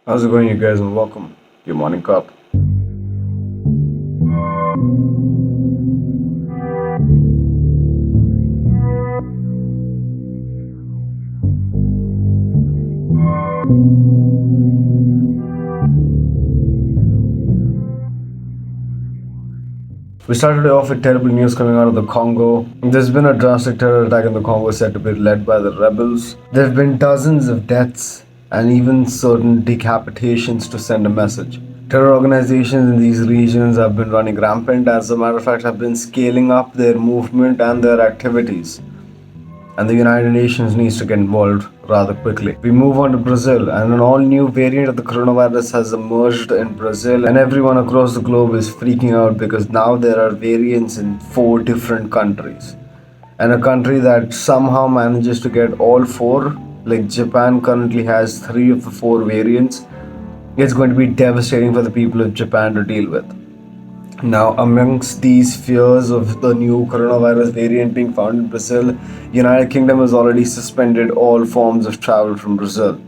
How's it going, you guys, and welcome to your morning cup. We started off with terrible news coming out of the Congo. There's been a drastic terror attack in the Congo said to be led by the rebels. There have been dozens of deaths and even certain decapitations to send a message. Terror organizations in these regions have been running rampant, as a matter of fact, have been scaling up their movement and their activities, and the United Nations needs to get involved rather quickly. We move on to Brazil, and an all new variant of the coronavirus has emerged in Brazil, and everyone across the globe is freaking out because now there are variants in 4 different countries. And a country that somehow manages to get all 4, like Japan currently has 3 of the 4 variants, it's going to be devastating for the people of Japan to deal with. Now, amongst these fears of the new coronavirus variant being found in Brazil, United Kingdom has already suspended all forms of travel from Brazil.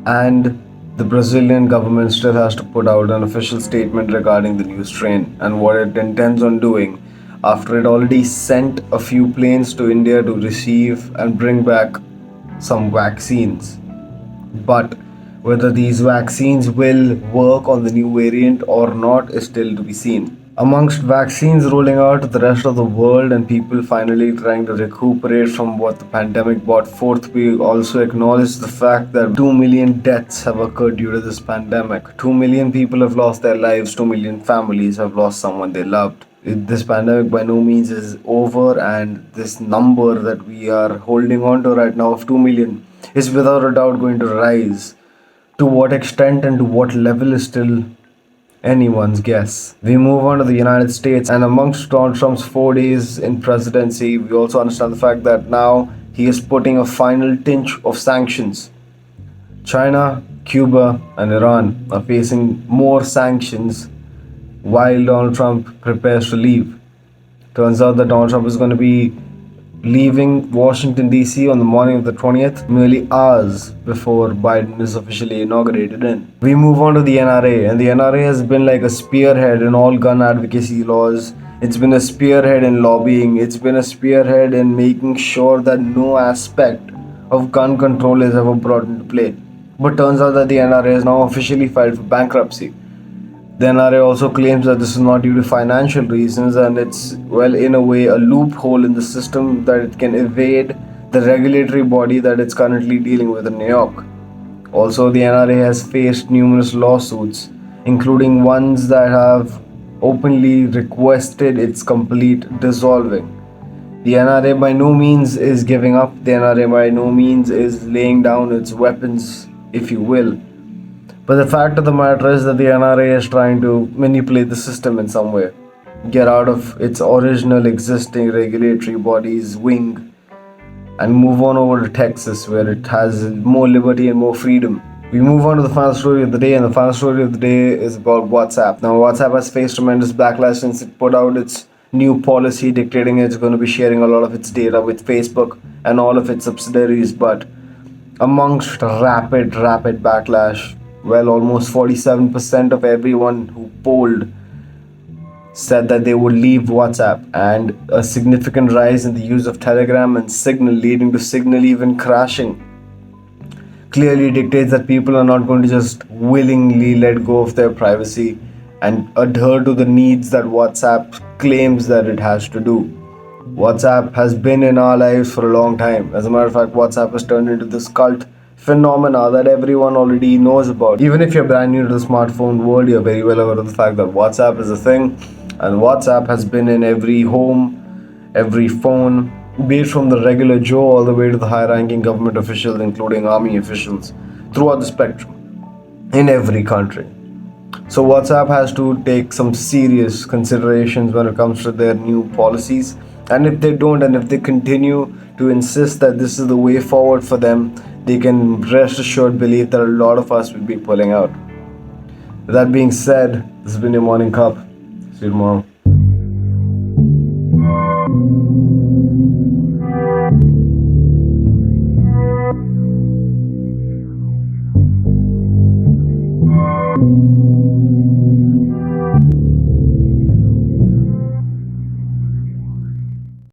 And the Brazilian government still has to put out an official statement regarding the new strain and what it intends on doing after it already sent a few planes to India to receive and bring back some vaccines. But whether these vaccines will work on the new variant or not is still to be seen. Amongst vaccines rolling out to the rest of the world and people finally trying to recuperate from what the pandemic brought forth, we also acknowledge the fact that 2 million deaths have occurred due to this pandemic. 2 million people have lost their lives, 2 million families have lost someone they loved. This pandemic by no means is over, and this number that we are holding on to right now of 2 million is without a doubt going to rise. To what extent and to what level is still anyone's guess. We move on to the United States, and amongst Donald Trump's 4 days in presidency, we also understand the fact that now he is putting a final tinge of sanctions. China, Cuba, and Iran are facing more sanctions while Donald Trump prepares to leave. Turns out that Donald Trump is going to be leaving Washington DC on the morning of the 20th, merely hours before Biden is officially inaugurated in. We move on to the NRA, and the NRA has been like a spearhead in all gun advocacy laws. It's been a spearhead in lobbying. It's been a spearhead in making sure that no aspect of gun control is ever brought into play. But turns out that the NRA has now officially filed for bankruptcy. The NRA also claims that this is not due to financial reasons, and it's, well, in a way, a loophole in the system that it can evade the regulatory body that it's currently dealing with in New York. Also, the NRA has faced numerous lawsuits, including ones that have openly requested its complete dissolving. The NRA by no means is giving up, the NRA by no means is laying down its weapons, if you will. But the fact of the matter is that the NRA is trying to manipulate the system in some way, get out of its original existing regulatory body's wing, and move on over to Texas, where it has more liberty and more freedom. We move on to the final story of the day, and the final story of the day is about WhatsApp. Now, WhatsApp has faced tremendous backlash since it put out its new policy dictating it's going to be sharing a lot of its data with Facebook and all of its subsidiaries. But amongst rapid backlash, well, almost 47% of everyone who polled said that they would leave WhatsApp, and a significant rise in the use of Telegram and Signal, leading to Signal even crashing, clearly dictates that people are not going to just willingly let go of their privacy and adhere to the needs that WhatsApp claims that it has to do. WhatsApp has been in our lives for a long time. As a matter of fact, WhatsApp has turned into this cult phenomena that everyone already knows about. Even if you're brand new to the smartphone world, you're very well aware of the fact that WhatsApp is a thing, and WhatsApp has been in every home, every phone, be it from the regular Joe all the way to the high-ranking government officials, including army officials, throughout the spectrum, in every country. So WhatsApp has to take some serious considerations when it comes to their new policies. And if they don't, and if they continue to insist that this is the way forward for them, they can rest assured believe that a lot of us will be pulling out. With that being said, this has been your morning cup. See you tomorrow.